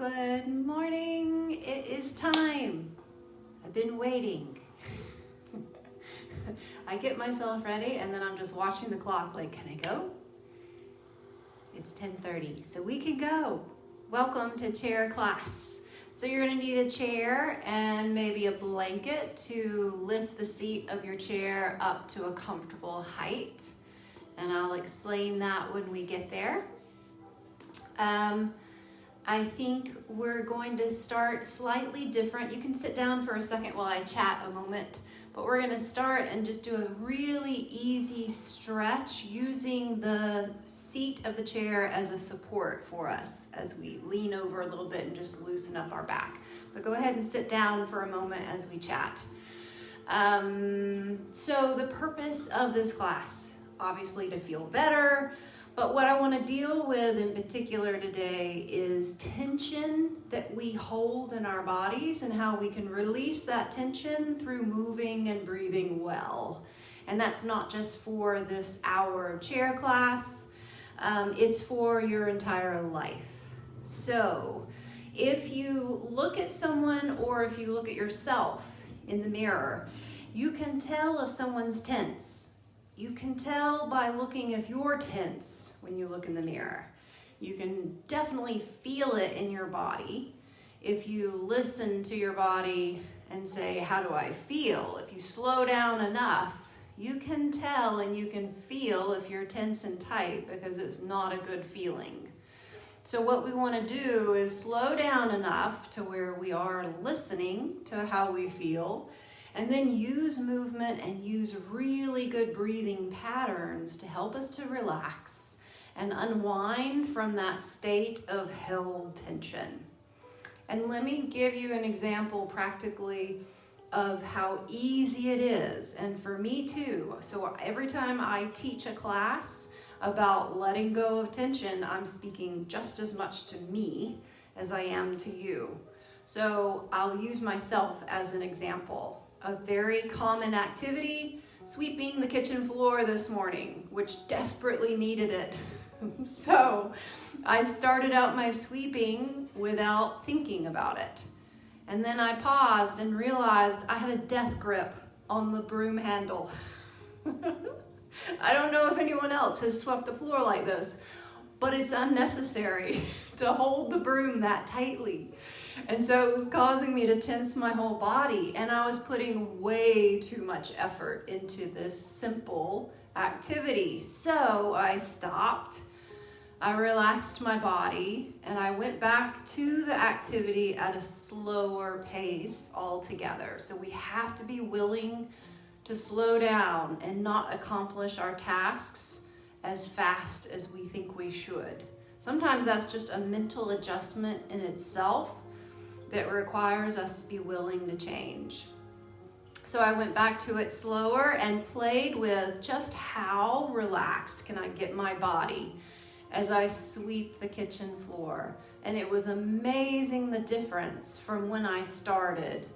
Good morning. It is time. I've been waiting. I get myself ready and then I'm just watching the clock like, can I go? It's 10:30, so we can go. Welcome to chair class. So you're gonna need a chair and maybe a blanket to lift the seat of your chair up to a comfortable height. And I'll explain that when we get there. I think we're going to start slightly different. You can sit down for a second while I chat a moment, but we're gonna start and just do a really easy stretch using the seat of the chair as a support for us as we lean over a little bit and just loosen up our back. But go ahead and sit down for a moment as we chat. So the purpose of this class, obviously to feel better, but what I want to deal with in particular today is tension that we hold in our bodies and how we can release that tension through moving and breathing well. And that's not just for this hour of chair class, it's for your entire life. So if you look at someone or if you look at yourself in the mirror, you can tell if someone's tense. You can tell by looking if you're tense when you look in the mirror. You can definitely feel it in your body. If you listen to your body and say, how do I feel? If you slow down enough, you can tell and you can feel if you're tense and tight because it's not a good feeling. So what we want to do is slow down enough to where we are listening to how we feel, and then use movement and use really good breathing patterns to help us to relax and unwind from that state of held tension. And let me give you an example practically of how easy it is, and for me too. So every time I teach a class about letting go of tension, I'm speaking just as much to me as I am to you. So I'll use myself as an example. A very common activity, sweeping the kitchen floor this morning, which desperately needed it. So I started out my sweeping without thinking about it. And then I paused and realized I had a death grip on the broom handle. I don't know if anyone else has swept the floor like this, but it's unnecessary to hold the broom that tightly. And so it was causing me to tense my whole body, and I was putting way too much effort into this simple activity. So I stopped, I relaxed my body, and I went back to the activity at a slower pace altogether. So we have to be willing to slow down and not accomplish our tasks as fast as we think we should. Sometimes that's just a mental adjustment in itself that requires us to be willing to change. So I went back to it slower and played with just how relaxed can I get my body as I sweep the kitchen floor. And it was amazing the difference from when I started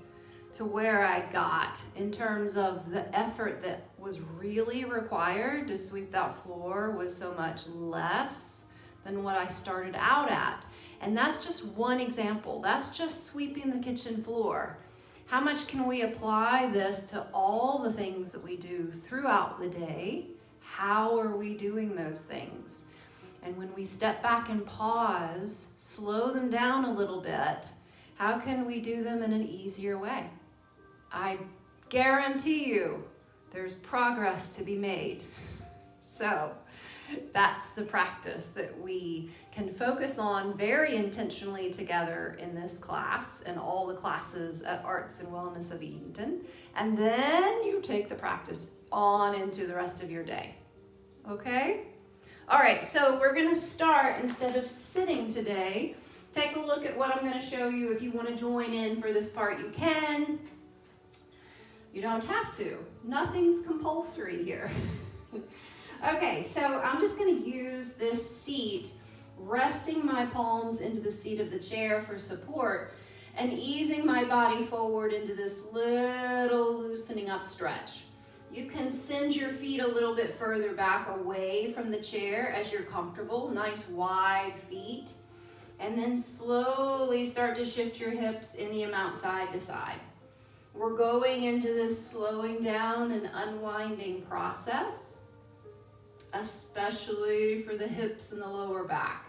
to where I got in terms of the effort that was really required to sweep that floor was so much less than what I started out at. And that's just one example. That's just sweeping the kitchen floor. How much can we apply this to all the things that we do throughout the day? How are we doing those things? And when we step back and pause, slow them down a little bit, how can we do them in an easier way? I guarantee you there's progress to be made. So that's the practice that we can focus on very intentionally together in this class and all the classes at Arts and Wellness of Edenton. And then you take the practice on into the rest of your day. Okay? All right, so we're gonna start, instead of sitting today, take a look at what I'm gonna show you. If you wanna join in for this part, you can. You don't have to. Nothing's compulsory here. Okay, so I'm just going to use this seat, resting my palms into the seat of the chair for support and easing my body forward into this little loosening up stretch. You can send your feet a little bit further back away from the chair as you're comfortable, nice wide feet. And then slowly start to shift your hips any amount side to side. We're going into this slowing down and unwinding process, especially for the hips and the lower back.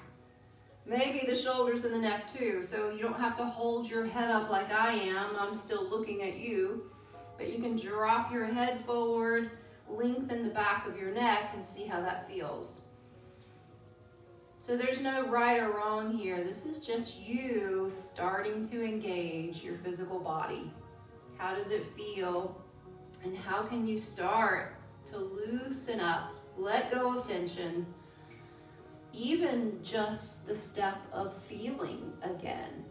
Maybe the shoulders and the neck too, so you don't have to hold your head up like I am. I'm still looking at you, but you can drop your head forward, lengthen the back of your neck, and see how that feels. So there's no right or wrong here. This is just you starting to engage your physical body. How does it feel? And how can you start to loosen up, let go of tension, even just the step of feeling again?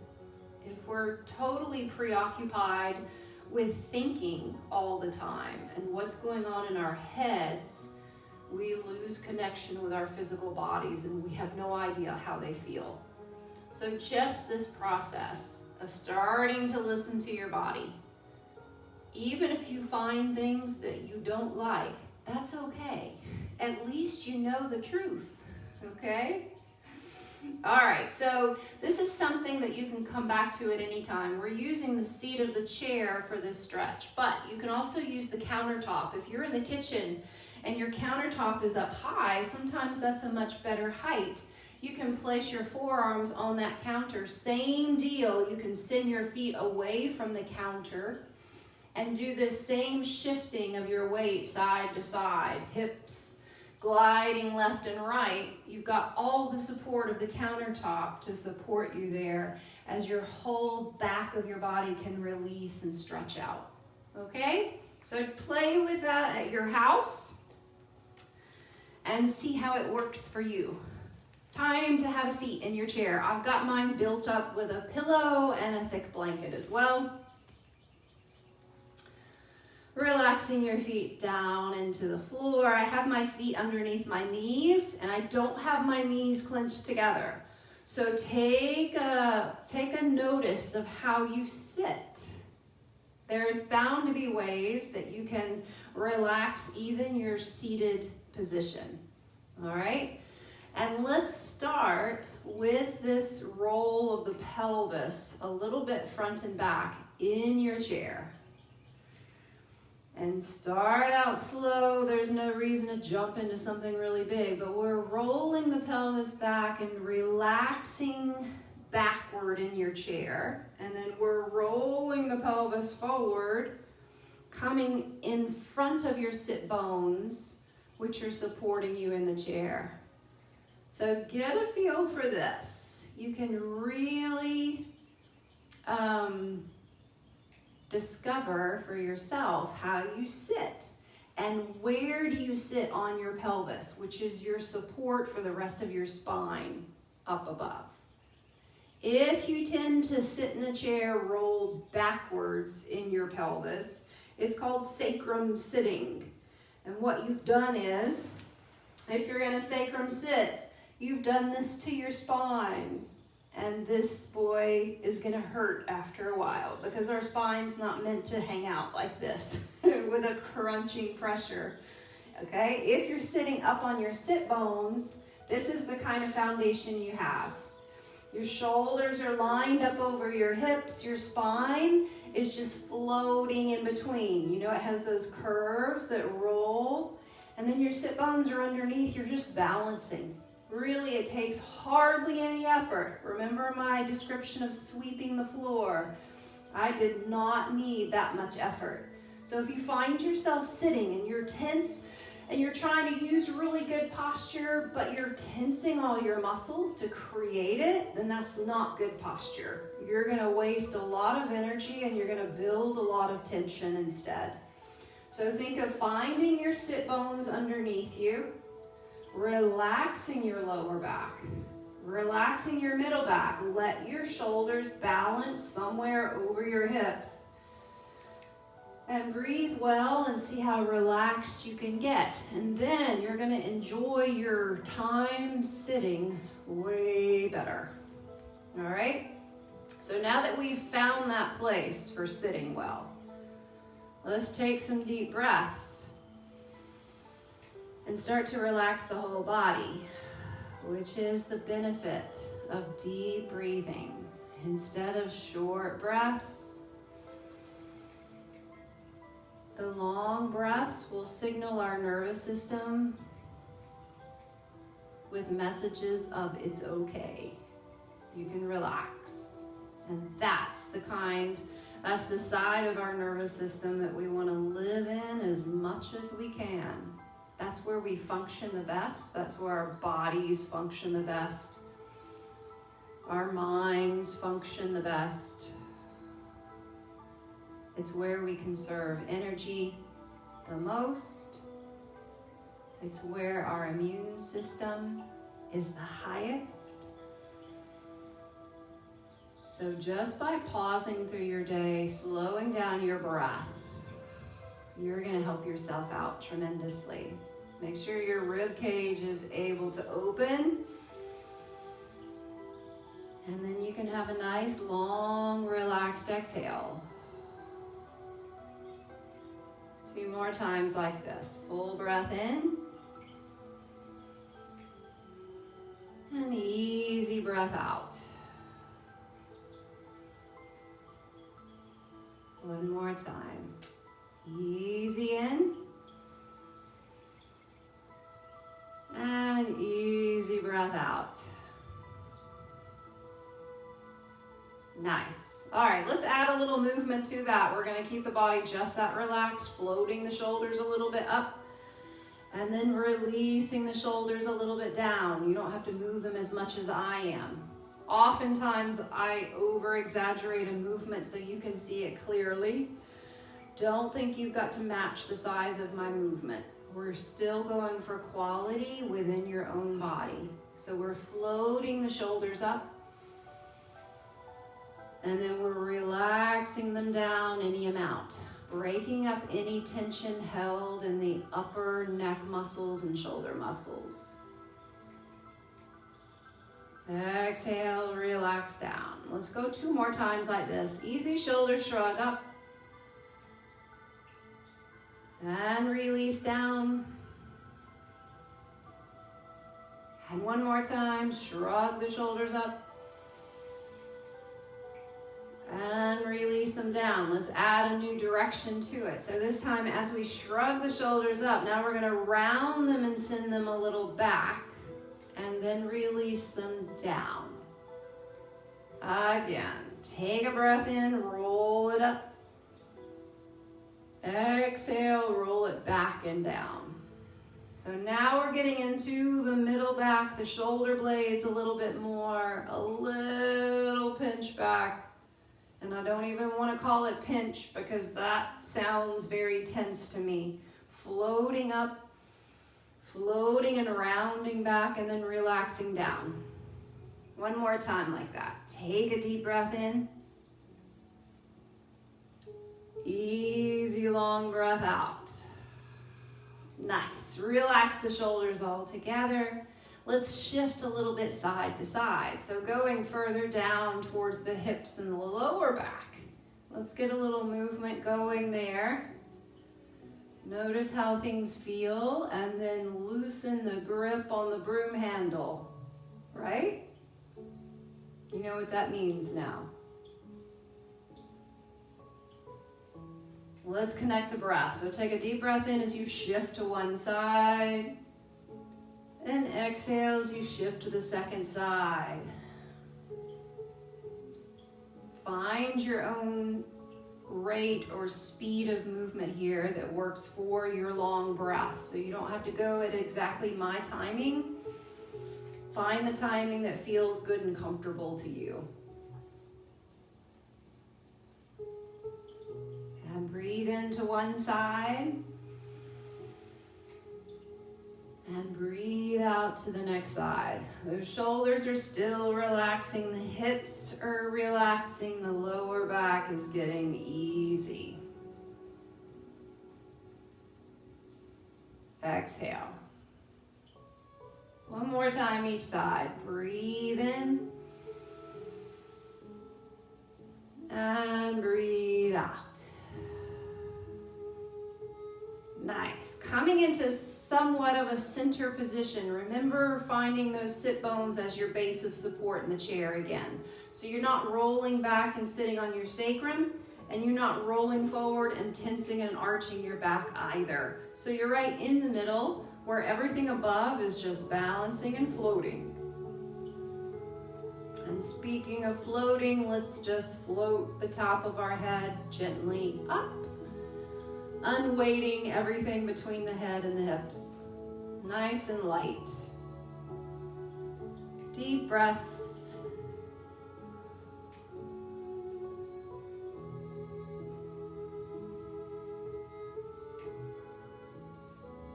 If we're totally preoccupied with thinking all the time and what's going on in our heads, we lose connection with our physical bodies and we have no idea how they feel. So just this process of starting to listen to your body, even if you find things that you don't like, that's okay. At least you know the truth, okay? All right, so this is something that you can come back to at any time. We're using the seat of the chair for this stretch, but you can also use the countertop. If you're in the kitchen and your countertop is up high, sometimes that's a much better height. You can place your forearms on that counter. Same deal, you can send your feet away from the counter and do this same shifting of your weight side to side, hips gliding left and right. You've got all the support of the countertop to support you there as your whole back of your body can release and stretch out. Okay? So play with that at your house and see how it works for you. Time to have a seat in your chair. I've got mine built up with a pillow and a thick blanket as well. Relaxing your feet down into the floor. I have my feet underneath my knees and I don't have my knees clenched together. So take a notice of how you sit. There's bound to be ways that you can relax even your seated position. All right? And let's start with this roll of the pelvis a little bit front and back in your chair. And start out slow. There's no reason to jump into something really big, but we're rolling the pelvis back and relaxing backward in your chair. And then we're rolling the pelvis forward, coming in front of your sit bones, which are supporting you in the chair. So get a feel for this. You can really discover for yourself how you sit and where do you sit on your pelvis, which is your support for the rest of your spine up above. If you tend to sit in a chair rolled backwards in your pelvis, it's called sacrum sitting. And what you've done is, if you're in a sacrum sit, you've done this to your spine. And this boy is gonna hurt after a while because our spine's not meant to hang out like this with a crunching pressure, okay? If you're sitting up on your sit bones, this is the kind of foundation you have. Your shoulders are lined up over your hips, your spine is just floating in between. You know, it has those curves that roll, and then your sit bones are underneath, you're just balancing. Really, it takes hardly any effort. Remember my description of sweeping the floor? I did not need that much effort. So if you find yourself sitting and you're tense and you're trying to use really good posture, but you're tensing all your muscles to create it, then that's not good posture. You're gonna waste a lot of energy and you're gonna build a lot of tension instead. So think of finding your sit bones underneath you, relaxing your lower back, relaxing your middle back. Let your shoulders balance somewhere over your hips. And breathe well and see how relaxed you can get. And then you're going to enjoy your time sitting way better. All right? So now that we've found that place for sitting well, let's take some deep breaths and start to relax the whole body, which is the benefit of deep breathing. Instead of short breaths, the long breaths will signal our nervous system with messages of it's okay. You can relax. And that's the side of our nervous system that we want to live in as much as we can. That's where we function the best. That's where our bodies function the best. Our minds function the best. It's where we conserve energy the most. It's where our immune system is the highest. So just by pausing through your day, slowing down your breath, you're going to help yourself out tremendously. Make sure your rib cage is able to open. And then you can have a nice, long, relaxed exhale. 2 more times like this. Full breath in. And easy breath out. 1 more time. Easy in. And easy breath out. Nice. All right, let's add a little movement to that. We're going to keep the body just that relaxed, floating the shoulders a little bit up, and then releasing the shoulders a little bit down. You don't have to move them as much as I am. Oftentimes, I over-exaggerate a movement so you can see it clearly. Don't think you've got to match the size of my movement. We're still going for quality within your own body. So we're floating the shoulders up, and then we're relaxing them down any amount, breaking up any tension held in the upper neck muscles and shoulder muscles. Exhale, relax down. Let's go 2 more times like this. Easy shoulder shrug up. And release down. And 1 more time, shrug the shoulders up. And release them down. Let's add a new direction to it. So this time, as we shrug the shoulders up, now we're going to round them and send them a little back. And then release them down. Again, take a breath in, roll it up. Exhale, roll it back and down. So now we're getting into the middle back, the shoulder blades a little bit more, a little pinch back. And I don't even want to call it pinch because that sounds very tense to me. Floating up, floating and rounding back, and then relaxing down. 1 more time like that. Take a deep breath in. Easy long breath out. Nice. Relax the shoulders all together. Let's shift a little bit side to side. So going further down towards the hips and the lower back. Let's get a little movement going there. Notice how things feel, and then loosen the grip on the broom handle, right? You know what that means now. Let's connect the breath. So take a deep breath in as you shift to one side, and exhale as you shift to the second side. Find your own rate or speed of movement here that works for your long breath. So you don't have to go at exactly my timing. Find the timing that feels good and comfortable to you. And breathe into one side. And breathe out to the next side. Those shoulders are still relaxing. The hips are relaxing. The lower back is getting easy. Exhale. 1 more time each side. Breathe in. And breathe out. Nice. Coming into somewhat of a center position. Remember finding those sit bones as your base of support in the chair again. So you're not rolling back and sitting on your sacrum, and you're not rolling forward and tensing and arching your back either. So you're right in the middle where everything above is just balancing and floating. And speaking of floating, let's just float the top of our head gently up, unweighting everything between the head and the hips. Nice and light. Deep breaths.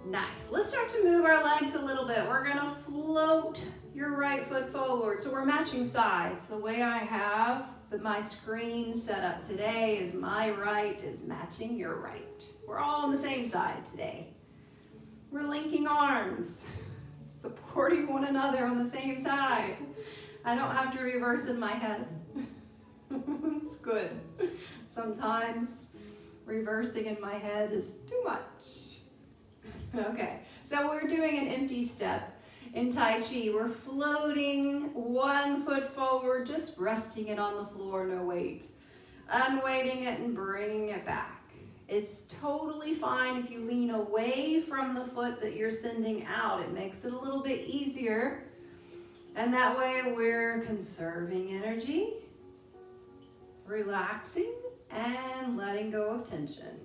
Nice. Let's start to move our legs a little bit. We're gonna float your right foot forward. So we're matching sides. The way I have my screen set up today is my right is matching your right. We're all on the same side today. We're linking arms, supporting one another on the same side. I don't have to reverse in my head. It's good. Sometimes reversing in my head is too much. Okay, so we're doing an empty step. In Tai Chi, we're floating one foot forward, just resting it on the floor, no weight. Unweighting it and bringing it back. It's totally fine if you lean away from the foot that you're sending out. It makes it a little bit easier. And that way we're conserving energy, relaxing, and letting go of tension.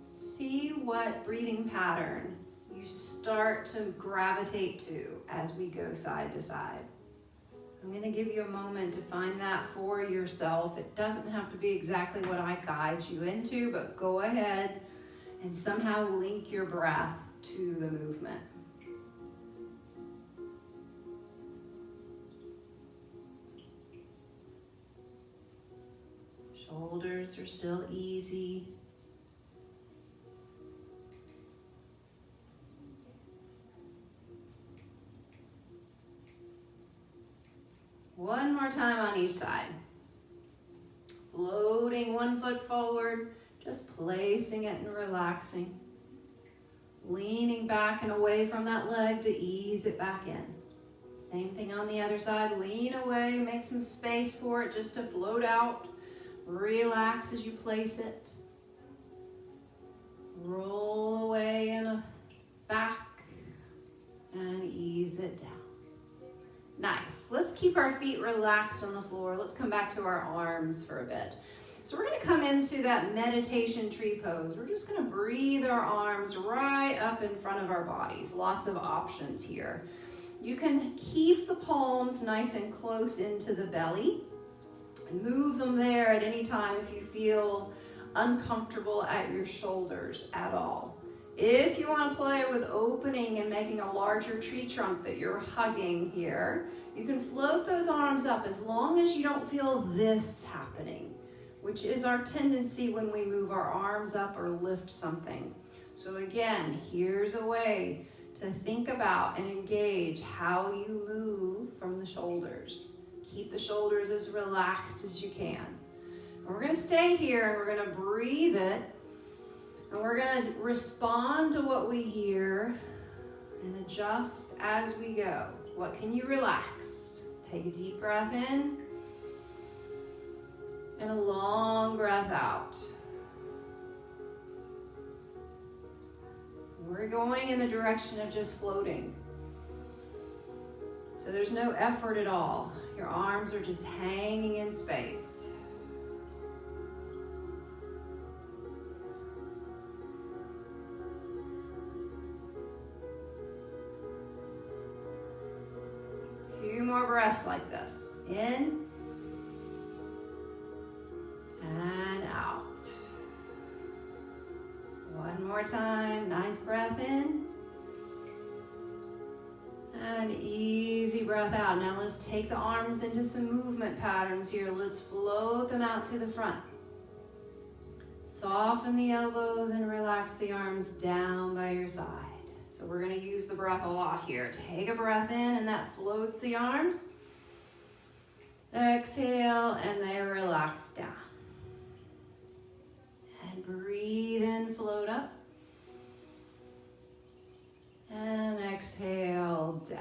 See what breathing pattern you start to gravitate to as we go side to side. I'm going to give you a moment to find that for yourself. It doesn't have to be exactly what I guide you into, but go ahead and somehow link your breath to the movement. Shoulders are still easy. One more time on each side. Floating one foot forward, just placing it and relaxing. Leaning back and away from that leg to ease it back in. Same thing on the other side. Lean away, make some space for it just to float out. Relax as you place it. Roll away and back and ease it down. Nice. Let's keep our feet relaxed on the floor. Let's come back to our arms for a bit. So we're going to come into that meditation tree pose. We're just going to breathe our arms right up in front of our bodies. Lots of options here. You can keep the palms nice and close into the belly. Move them there at any time if you feel uncomfortable at your shoulders at all. If you want to play with opening and making a larger tree trunk that you're hugging here, you can float those arms up as long as you don't feel this happening, which is our tendency when we move our arms up or lift something. So again, here's a way to think about and engage how you move from the shoulders. Keep the shoulders as relaxed as you can. And we're going to stay here and we're going to breathe it. And we're going to respond to what we hear and adjust as we go. What can you relax? Take a deep breath in and a long breath out. We're going in the direction of just floating. So there's no effort at all. Your arms are just hanging in space. Two more breaths like this. In and out. One more time. Nice breath in. And easy breath out. Now let's take the arms into some movement patterns here. Let's float them out to the front. Soften the elbows and relax the arms down by your side. So we're going to use the breath a lot here. Take a breath in and that floats the arms. Exhale, and they relax down. And breathe in, float up. And exhale, down.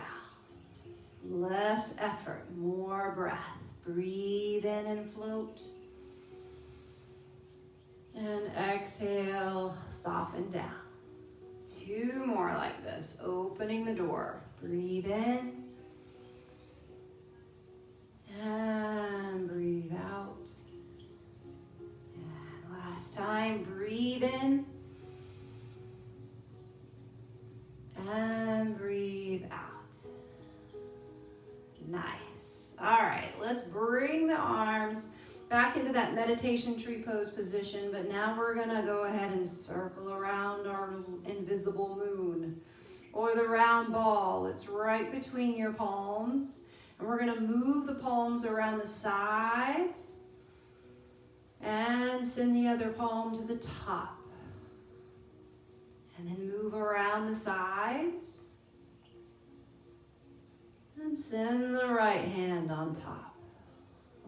Less effort, more breath. Breathe in and float. And exhale, soften down. 2 more like this, opening the door. Breathe in. And breathe out. And last time, breathe in. And breathe out. Nice. All right, let's bring the arms back into that meditation tree pose position, but now we're gonna go ahead and circle around our invisible moon, or the round ball. It's right between your palms, and we're gonna move the palms around the sides and send the other palm to the top. And then move around the sides and send the right hand on top.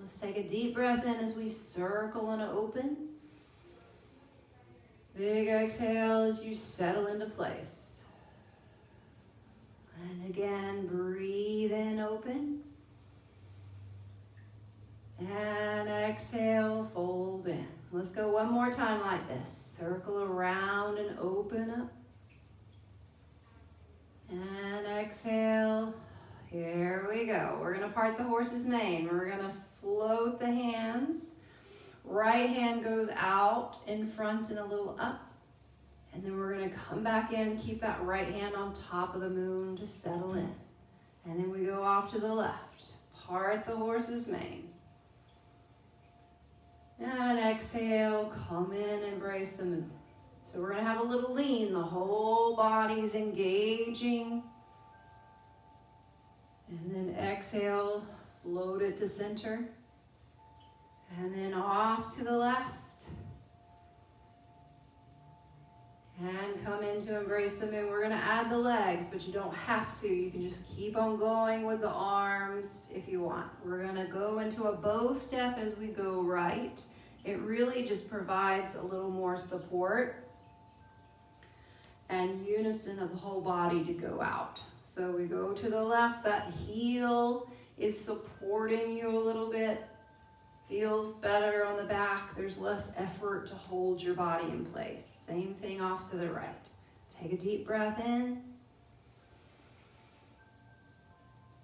Let's take a deep breath in as we circle and open. Big exhale as you settle into place. And again, breathe in, open. And exhale, fold in. Let's go one more time like this. Circle around and open up. And exhale. Here we go. We're going to part the horse's mane. We're going to float the hands. Right hand goes out in front and a little up. And then we're going to come back in, keep that right hand on top of the moon to settle in. And then we go off to the left. Part the horse's mane. And exhale, come in, embrace the moon. So we're going to have a little lean. The whole body's engaging. And then exhale, float it to center. And then off to the left. And come in to embrace the moon. We're going to add the legs, but you don't have to. You can just keep on going with the arms if you want. We're going to go into a bow step as we go right. It really just provides a little more support and unison of the whole body to go out. So we go to the left. That heel is supporting you a little bit. Feels better on the back. There's less effort to hold your body in place. Same thing off to the right. Take a deep breath in.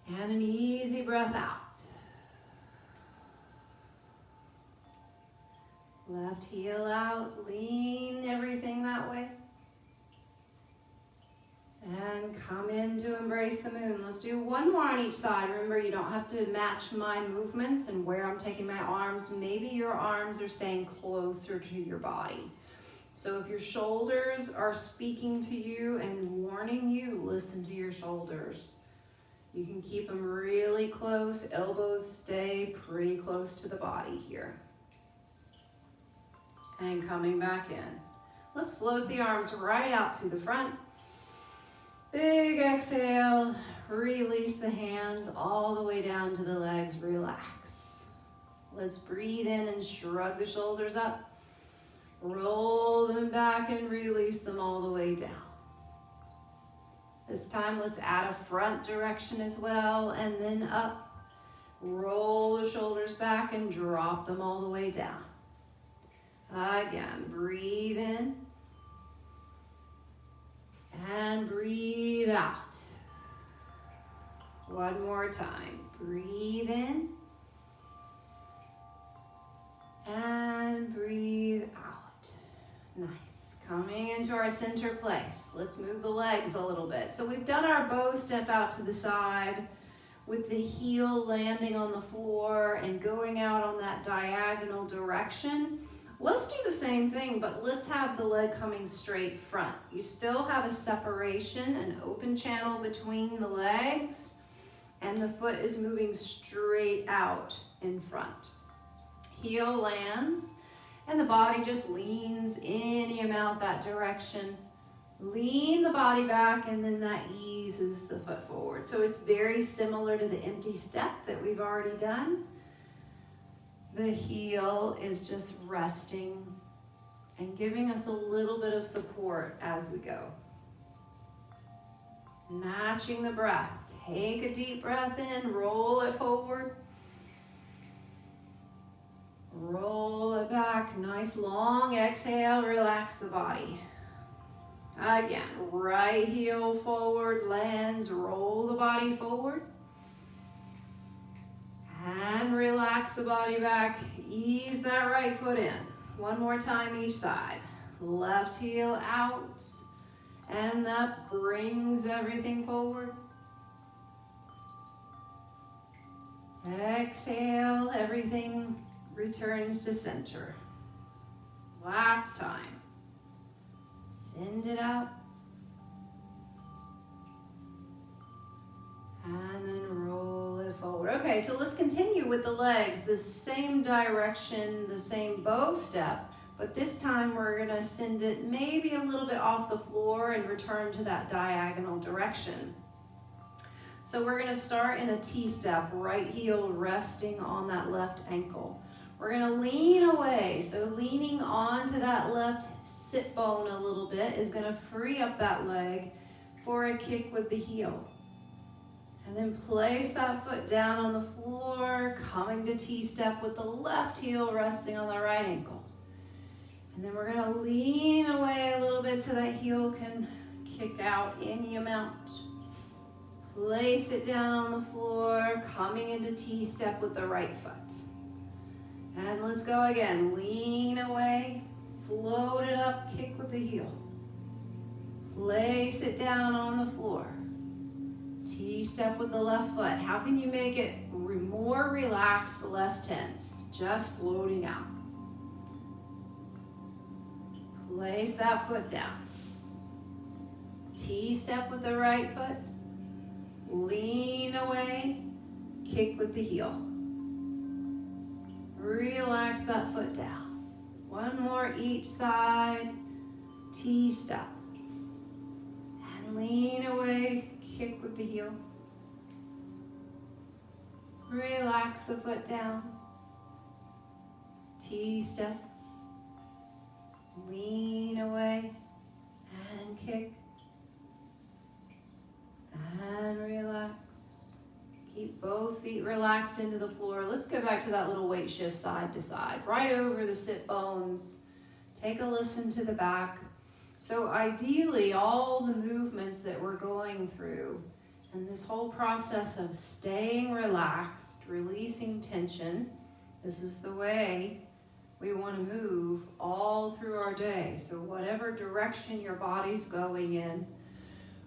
And an easy breath out. Left heel out. Lean everything that way. And come in to embrace the moon. Let's do one more on each side. Remember, you don't have to match my movements and where I'm taking my arms. Maybe your arms are staying closer to your body. So if your shoulders are speaking to you and warning you, listen to your shoulders. You can keep them really close. Elbows stay pretty close to the body here. And coming back in. Let's float the arms right out to the front. Big exhale, release the hands all the way down to the legs, relax. Let's breathe in and shrug the shoulders up. Roll them back and release them all the way down. This time let's add a front direction as well and then up. Roll the shoulders back and drop them all the way down. Again, breathe in. And breathe out. One more time. Breathe in. And breathe out. Nice. Coming into our center place. Let's move the legs a little bit. So we've done our bow step out to the side with the heel landing on the floor and going out on that diagonal direction. Let's do the same thing, but let's have the leg coming straight front. You still have a separation, an open channel between the legs, and the foot is moving straight out in front. Heel lands, and the body just leans any amount that direction. Lean the body back, and then that eases the foot forward. So it's very similar to the empty step that we've already done. The heel is just resting and giving us a little bit of support as we go. Matching the breath. Take a deep breath in, roll it forward. Roll it back, nice long exhale, relax the body. Again, right heel forward, lands, roll the body forward. And relax the body back, ease that right foot in. One more time each side. Left heel out, and that brings everything forward. Exhale, everything returns to center. Last time. Send it out. And then roll it forward. Okay, so let's continue with the legs. The same direction, the same bow step, but this time we're gonna send it maybe a little bit off the floor and return to that diagonal direction. So we're gonna start in a T-step, right heel resting on that left ankle. We're gonna lean away, so leaning onto that left sit bone a little bit is gonna free up that leg for a kick with the heel. And then place that foot down on the floor, coming to T-step with the left heel resting on the right ankle. And then we're gonna lean away a little bit so that heel can kick out any amount. Place it down on the floor, coming into T-step with the right foot. And let's go again. Lean away, float it up, kick with the heel. Place it down on the floor. T-step with the left foot. How can you make it more relaxed, less tense? Just floating out. Place that foot down. T-step with the right foot. Lean away, kick with the heel. Relax that foot down. One more each side. T-step. And lean away, kick with the heel. Relax the foot down. T-step. Lean away and kick. And relax. Keep both feet relaxed into the floor. Let's go back to that little weight shift side to side, right over the sit bones. Take a listen to the back. So ideally, all the movements that we're going through and this whole process of staying relaxed, releasing tension, this is the way we want to move all through our day. So whatever direction your body's going in,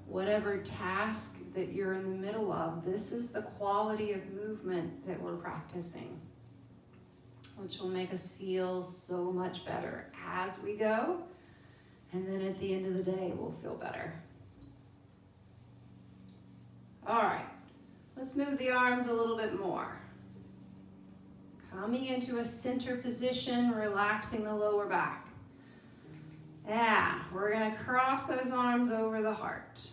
whatever task that you're in the middle of, this is the quality of movement that we're practicing, which will make us feel so much better as we go. And then at the end of the day, we'll feel better. All right, let's move the arms a little bit more. Coming into a center position, relaxing the lower back. Yeah, we're gonna cross those arms over the heart.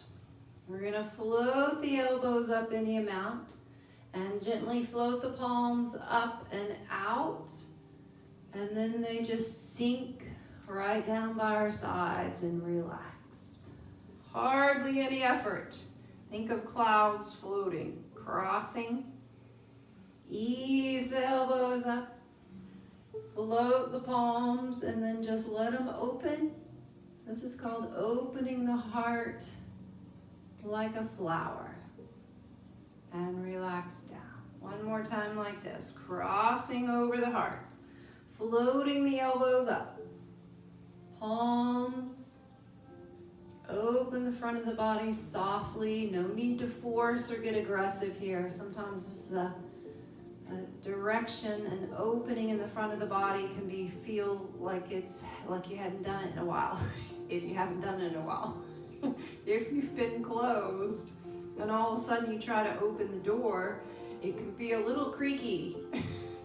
We're gonna float the elbows up any amount and gently float the palms up and out. And then they just sink right down by our sides and relax. Hardly any effort. Think of clouds floating, crossing. Ease the elbows up. Float the palms and then just let them open. This is called opening the heart like a flower. And relax down. One more time like this. Crossing over the heart. Floating the elbows up. Palms. Open the front of the body softly. No need to force or get aggressive here. Sometimes this is a direction and opening in the front of the body can feel like it's like you hadn't done it in a while. If you haven't done it in a while. If you've been closed and all of a sudden you try to open the door, it can be a little creaky,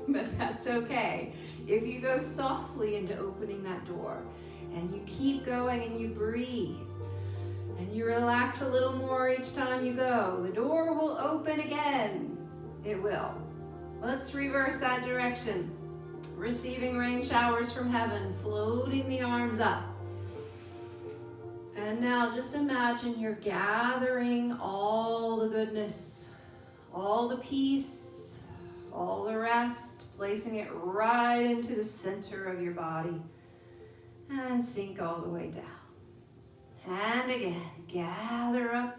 but that's okay. If you go softly into opening that door and you keep going and you breathe and you relax a little more each time you go, the door will open again. It will. Let's reverse that direction. receiving rain showers from heaven, floating the arms up. And now just imagine you're gathering all the goodness, all the peace, all the rest, placing it right into the center of your body. And sink all the way down. And again, gather up.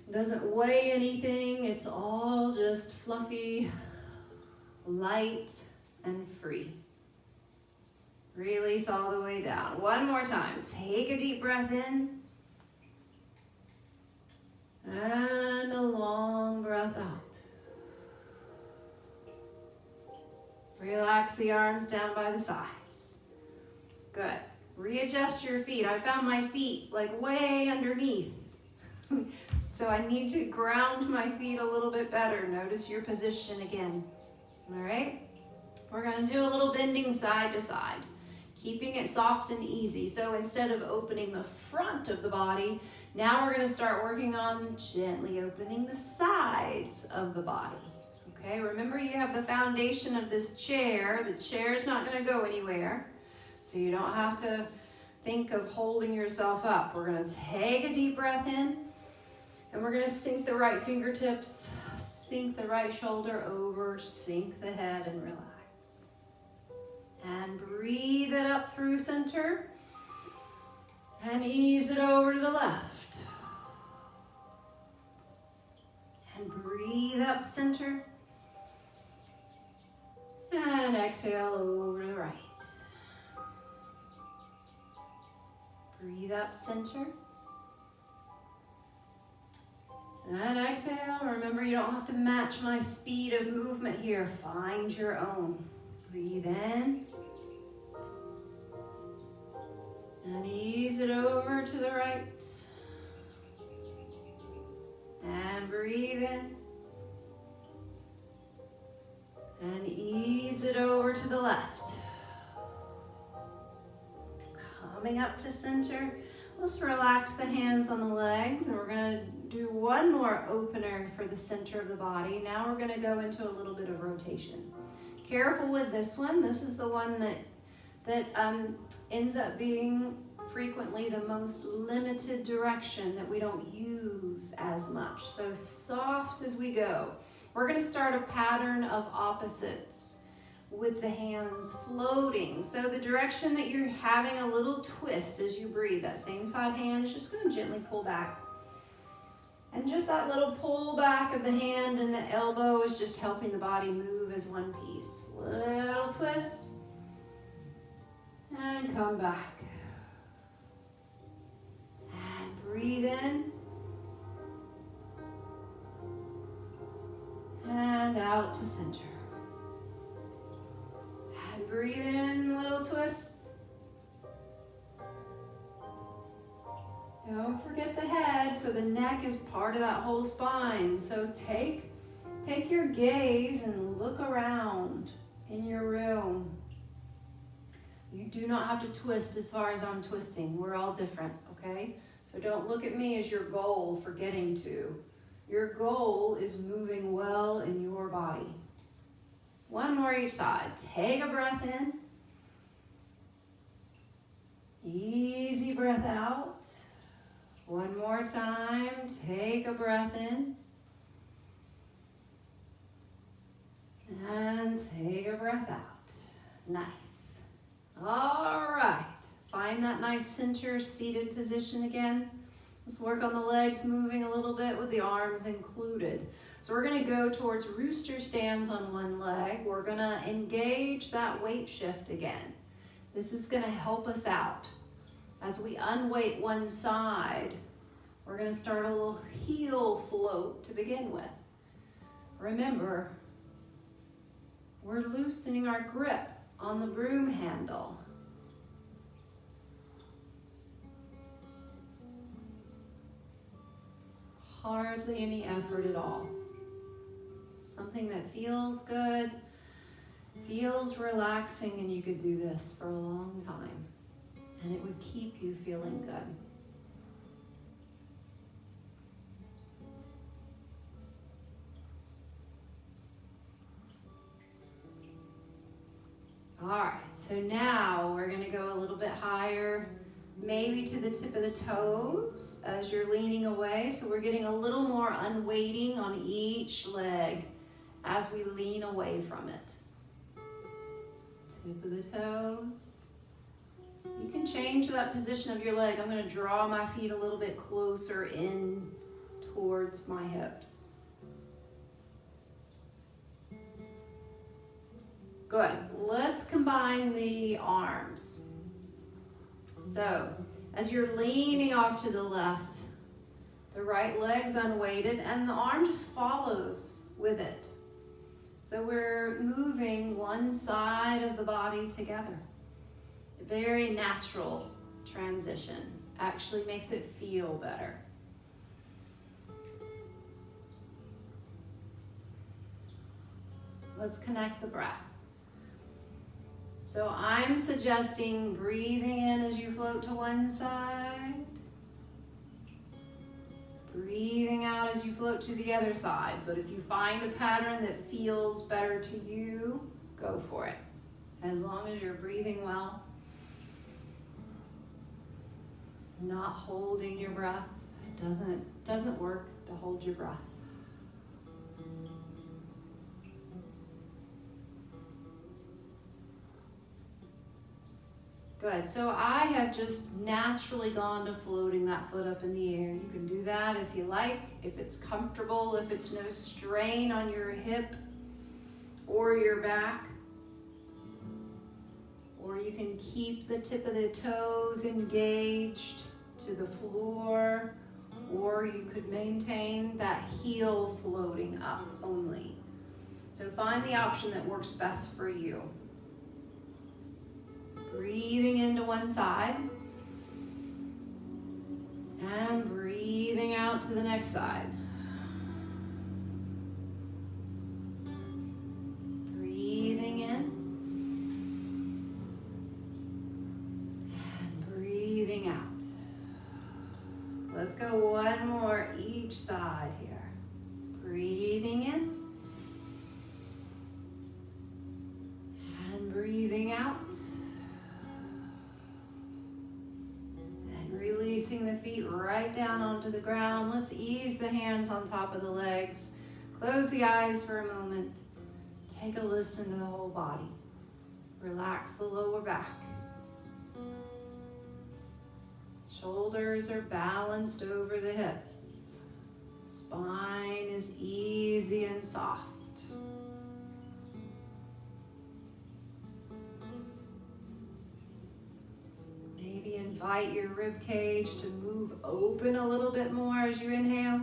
Doesn't weigh anything. It's all just fluffy, light, and free. Release all the way down. One more time. Take a deep breath in. And a long breath out. Relax the arms down by the sides. Good. Readjust your feet. I found my feet like way underneath. So I need to ground my feet a little bit better. Notice your position again. All right? We're going to do a little bending side to side, keeping it soft and easy. So instead of opening the front of the body, now we're going to start working on gently opening the sides of the body. Okay? Remember, you have the foundation of this chair. The chair's not going to go anywhere. So you don't have to think of holding yourself up. We're going to take a deep breath in, and we're going to sink the right fingertips, sink the right shoulder over, sink the head, and relax. And breathe it up through center, and ease it over to the left. And breathe up center, and exhale over to the right. Breathe up center. And exhale. Remember, you don't have to match my speed of movement here. Find your own. Breathe in. And ease it over to the right. And breathe in. And ease it over to the left. Coming up to center, let's relax the hands on the legs, and we're going to do one more opener for the center of the body. Now we're going to go into a little bit of rotation. Careful with this one. This is the one that ends up being frequently the most limited direction that we don't use as much. So soft as we go. We're going to start a pattern of opposites with the hands floating. So the direction that you're having a little twist as you breathe, that same side hand is just going to gently pull back. And just that little pull back of the hand and the elbow is just helping the body move as one piece. Little twist. And come back. And breathe in. And out to center. And breathe in, little twist. Don't forget the head, so the neck is part of that whole spine. So take your gaze and look around in your room. You do not have to twist as far as I'm twisting. We're all different, okay? So don't look at me as your goal for getting to. Your goal is moving well in your body. One more each side. Take a breath in. Easy breath out. One more time. Take a breath in. And take a breath out. Nice. All right. Find that nice center seated position again. Let's work on the legs moving a little bit with the arms included. So we're going to go towards rooster stands on one leg. We're going to engage that weight shift again. This is going to help us out. As we unweight one side, we're going to start a little heel float to begin with. Remember, we're loosening our grip on the broom handle. Hardly any effort at all. Something that feels good, feels relaxing, and you could do this for a long time. And it would keep you feeling good. All right, so now we're gonna go a little bit higher, maybe to the tip of the toes as you're leaning away. So we're getting a little more unweighting on each leg as we lean away from it. Tip of the toes. You can change that position of your leg. I'm gonna draw my feet a little bit closer in towards my hips. Good. Let's combine the arms. So, as you're leaning off to the left, the right leg's unweighted and the arm just follows with it. So we're moving one side of the body together. A very natural transition. Actually makes it feel better. Let's connect the breath. So I'm suggesting breathing in as you float to one side. Breathing out as you float to the other side. But if you find a pattern that feels better to you, go for it. As long as you're breathing well. Not holding your breath. It doesn't work to hold your breath. Good, so I have just naturally gone to floating that foot up in the air. You can do that if you like, if it's comfortable, if it's no strain on your hip or your back. Or you can keep the tip of the toes engaged to the floor, or you could maintain that heel floating up only. So find the option that works best for you. Breathing into one side and breathing out to the next side. Breathing in and breathing out. Let's go one more each side here. Breathing in and breathing out. Releasing the feet right down onto the ground. Let's ease the hands on top of the legs. Close the eyes for a moment. Take a listen to the whole body. Relax the lower back. Shoulders are balanced over the hips. Spine is easy and soft. Invite your rib cage to move open a little bit more as you inhale.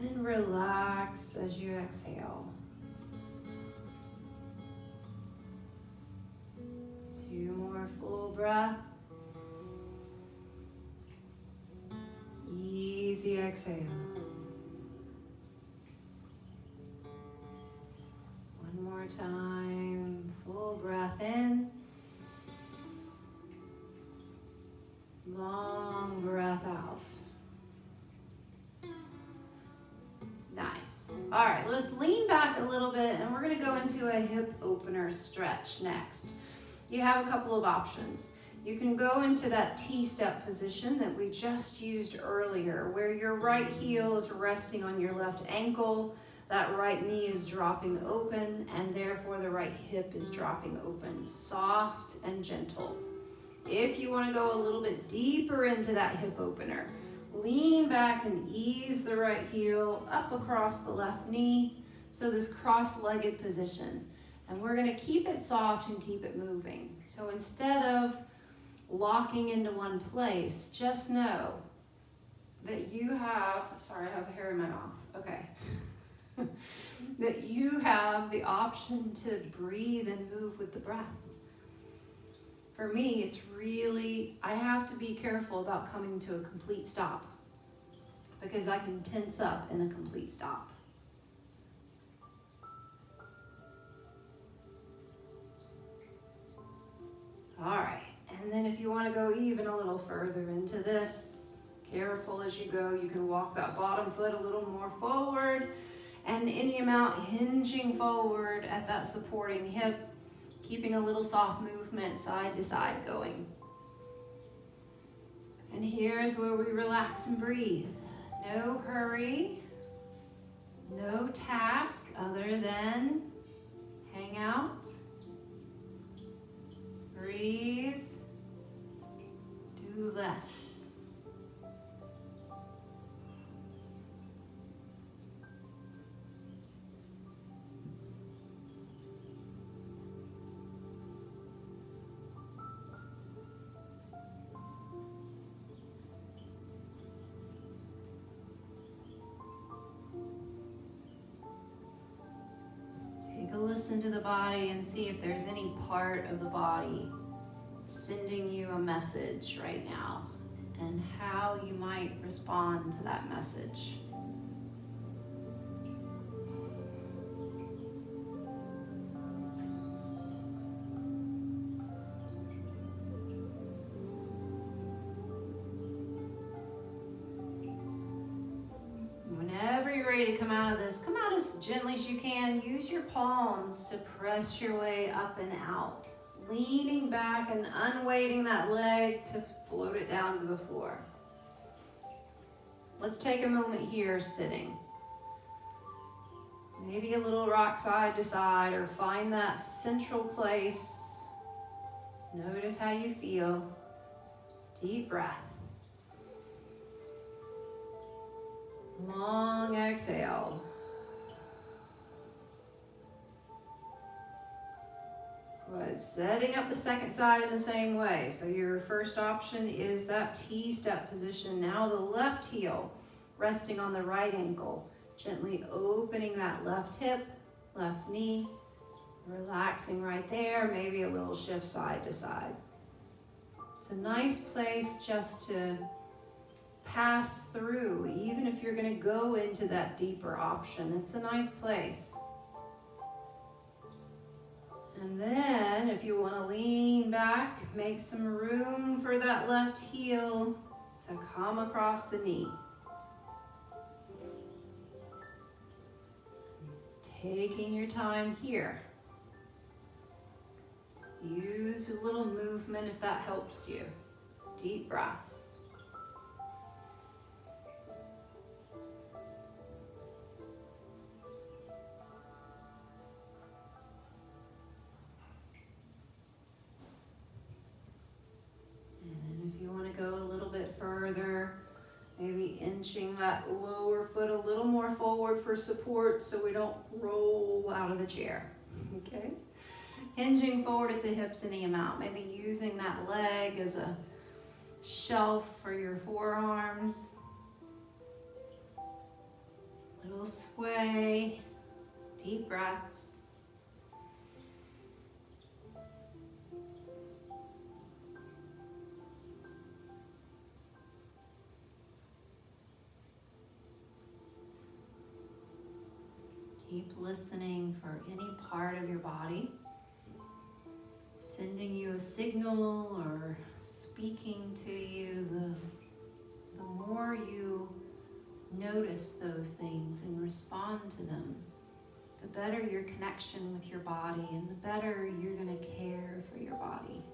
And then relax as you exhale. 2 more full breath. Easy exhale. 1 more time. Full breath in. Long breath out. Nice. All right, let's lean back a little bit and we're going to go into a hip opener stretch next. You have a couple of options. You can go into that T-step position that we just used earlier, where your right heel is resting on your left ankle, that right knee is dropping open, and therefore the right hip is dropping open, soft and gentle. If you want to go a little bit deeper into that hip opener, lean back and ease the right heel up across the left knee. So this cross-legged position. And we're going to keep it soft and keep it moving. So instead of locking into one place, just know that you have, sorry, I have hair in my mouth. Okay. That you have the option to breathe and move with the breath. For me, it's really, I have to be careful about coming to a complete stop because I can tense up in a complete stop. All right, and then if you want to go even a little further into this, careful as you go, you can walk that bottom foot a little more forward And any amount hinging forward at that supporting hip, keeping a little soft movement side to side going. And here's where we relax and breathe. No hurry, no task other than hang out, breathe, do less. Listen to the body and see if there's any part of the body sending you a message right now and how you might respond to that message. Whenever you're ready to come out of this, come out as gently as you can. Use your palms to press your way up and out, leaning back and unweighting that leg to float it down to the floor. Let's take a moment here sitting. Maybe a little rock side to side, or find that central place. Notice how you feel. Deep breath. Long exhale. Good. Setting up the second side in the same way. So your first option is that T-step position. Now the left heel resting on the right ankle. Gently opening that left hip, left knee. Relaxing right there. Maybe a little shift side to side. It's a nice place just to pass through, even if you're going to go into that deeper option. It's a nice place. And then if you want to lean back, make some room for that left heel to come across the knee. Taking your time here. Use a little movement if that helps you. Deep breaths. Maybe inching that lower foot a little more forward for support so we don't roll out of the chair, okay? Hinging forward at the hips any amount, maybe using that leg as a shelf for your forearms. Little sway, deep breaths. Keep listening for any part of your body sending you a signal or speaking to you. The more you notice those things and respond to them, the better your connection with your body and the better you're going to care for your body.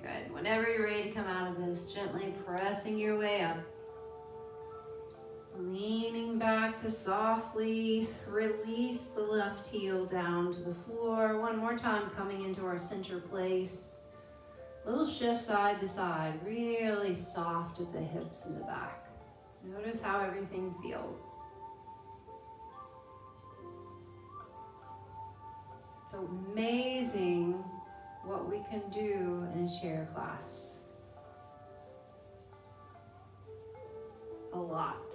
Good. Whenever you're ready to come out of this, gently pressing your way up. Leaning back to softly release the left heel down to the floor. One more time, coming into our center place. Little shift side to side, really soft at the hips and the back. Notice how everything feels. It's amazing what we can do in a chair class. A lot lot.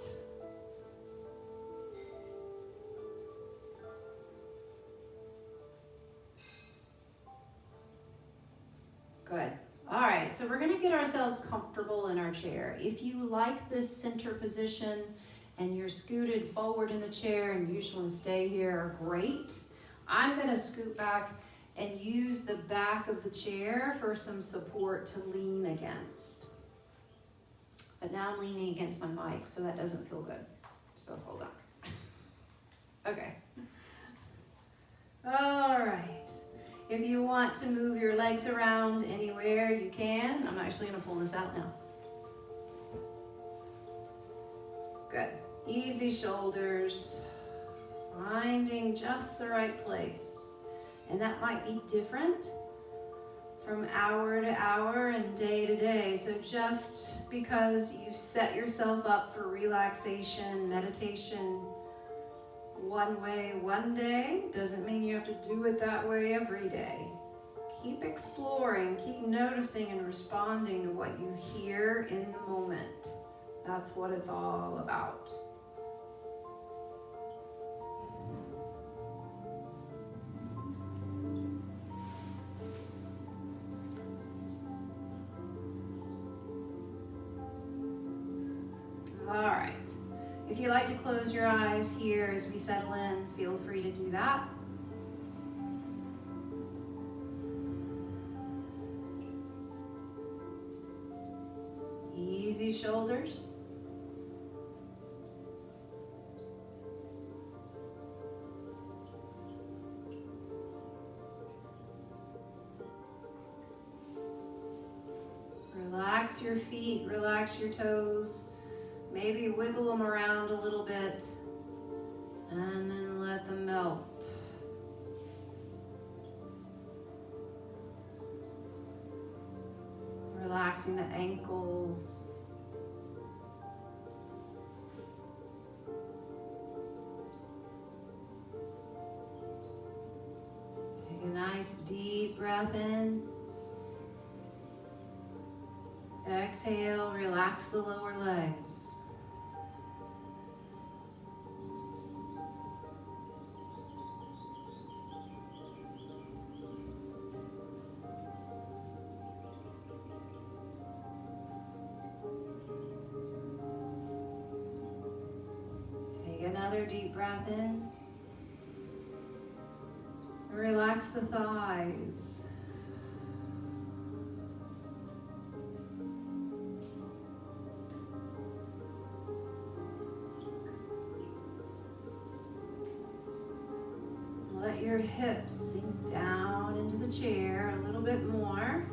Good. All right, so we're gonna get ourselves comfortable in our chair. If you like this center position and you're scooted forward in the chair and you just wanna stay here, great. I'm gonna scoot back and use the back of the chair for some support to lean against. But now I'm leaning against my mic, so that doesn't feel good. So hold on. Okay. All right. If you want to move your legs around anywhere, you can. I'm actually gonna pull this out now. Good. Easy shoulders, finding just the right place. And that might be different from hour to hour and day to day. So just because you set yourself up for relaxation, meditation, one way, one day, doesn't mean you have to do it that way every day. Keep exploring, keep noticing and responding to what you hear in the moment. That's what it's all about. All right. If you like to close your eyes here as we settle in, feel free to do that. Easy shoulders. Relax your feet, relax your toes. Maybe wiggle them around a little bit and then let them melt. Relaxing the ankles. Take a nice deep breath in. Exhale, relax the lower legs. Another deep breath in. Relax the thighs. Let your hips sink down into the chair a little bit more.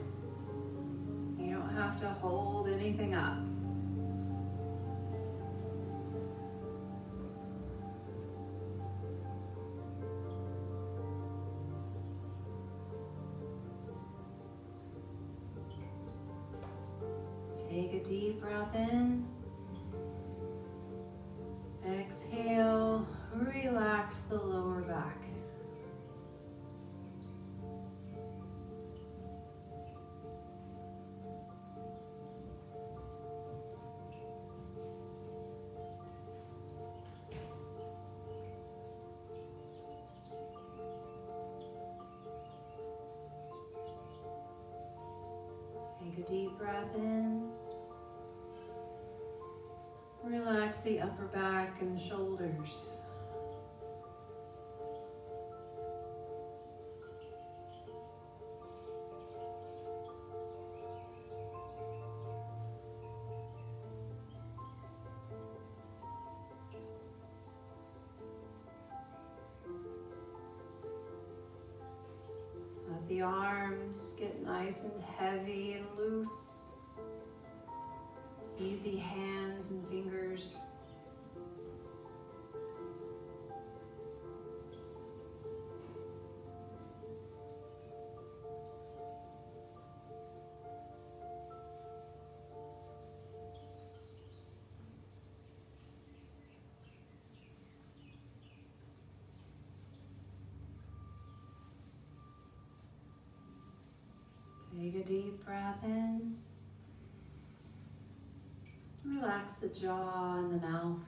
You don't have to hold anything up. Take a deep breath in. Exhale, relax the lower back. Take a deep breath in. Relax the upper back and the shoulders. Let the arms get nice and heavy and loose. Easy hands and fingers. Take a deep breath in. Relax the jaw and the mouth.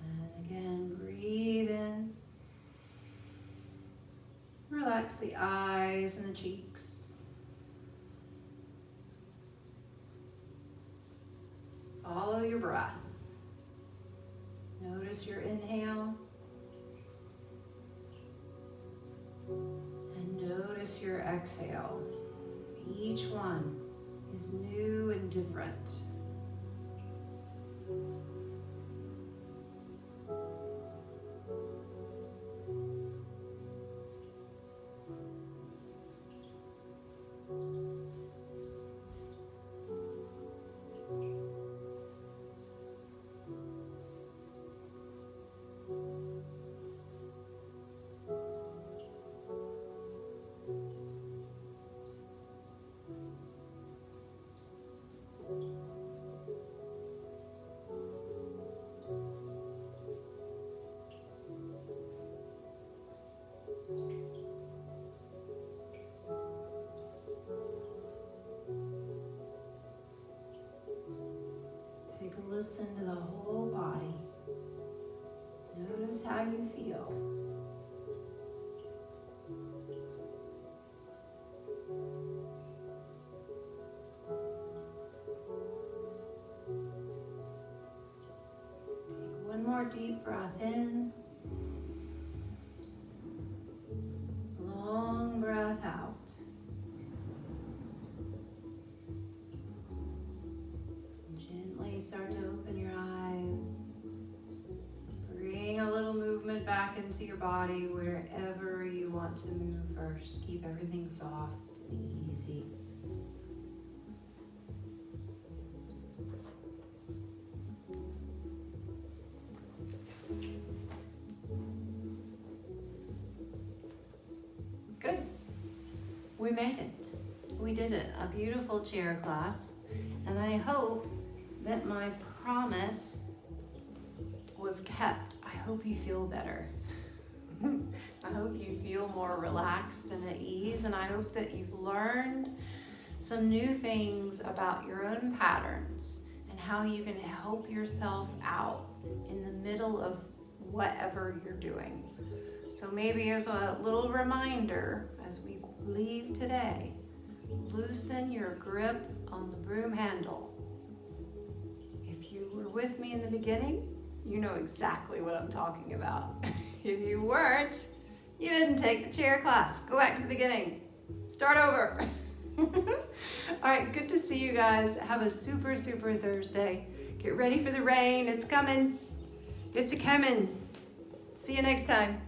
And again, breathe in. Relax the eyes and the cheeks. Follow your breath. Notice your inhale. And notice your exhale. Each one is new and different. Take a listen to the whole body. Notice how you feel. Take one more deep breath in. Long breath out. Gently start to open your eyes. Bring a little movement back into your body wherever you want to move first. Keep everything soft and easy. Good. We made it. We did it. A beautiful chair class. And I hope that my promise was kept. I hope you feel better. I hope you feel more relaxed and at ease, and I hope that you've learned some new things about your own patterns and how you can help yourself out in the middle of whatever you're doing. So maybe as a little reminder as we leave today, loosen your grip on the broom handle. If you were with me in the beginning, you know exactly what I'm talking about. If you weren't, you didn't take the chair class. Go back to the beginning. Start over. All right, good to see you guys. Have a super, super Thursday. Get ready for the rain. It's coming. It's a coming. See you next time.